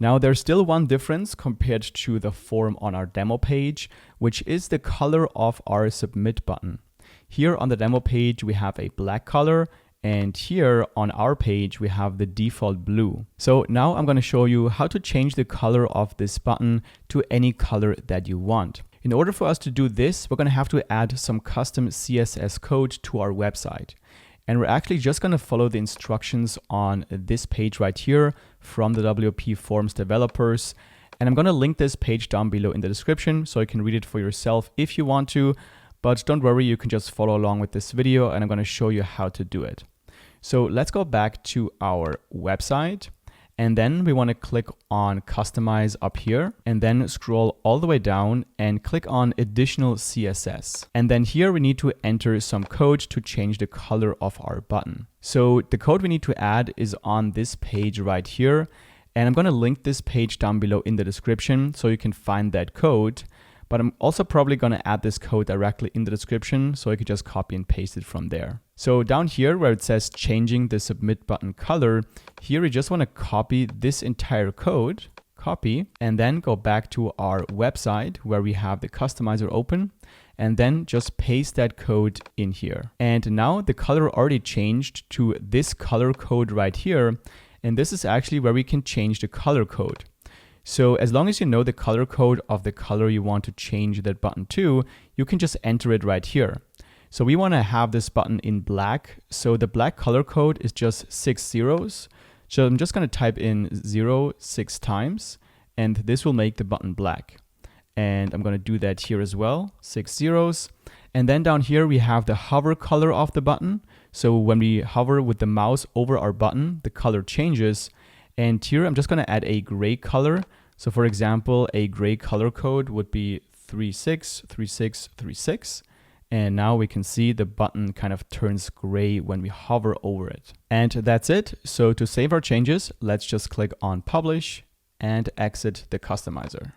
Now there's still one difference compared to the form on our demo page, which is the color of our submit button. Here on the demo page, we have a black color, and here on our page, we have the default blue. So now I'm going to show you how to change the color of this button to any color that you want. In order for us to do this, we're going to have to add some custom CSS code to our website. And we're actually just going to follow the instructions on this page right here from the WPForms developers. And I'm going to link this page down below in the description so you can read it for yourself if you want to. But don't worry, you can just follow along with this video and I'm going to show you how to do it. So let's go back to our website. And then we want to click on Customize up here and then scroll all the way down and click on Additional CSS. And then here we need to enter some code to change the color of our button. So the code we need to add is on this page right here. And I'm going to link this page down below in the description so you can find that code. But I'm also probably going to add this code directly in the description so you can just copy and paste it from there. So down here where it says changing the submit button color, here we just want to copy this entire code, copy, and then go back to our website where we have the customizer open, and then just paste that code in here. And now the color already changed to this color code right here. And this is actually where we can change the color code. So as long as you know the color code of the color you want to change that button to, you can just enter it right here. So we want to have this button in black. So the black color code is just 6 zeros. So I'm just going to type in 0 6 times, and this will make the button black. And I'm going to do that here as well, 6 zeros. And then down here we have the hover color of the button. So when we hover with the mouse over our button, the color changes. And here I'm just going to add a gray color. So for example, a gray color code would be 363636. And now we can see the button kind of turns gray when we hover over it. And that's it. So to save our changes, let's just click on Publish and exit the customizer.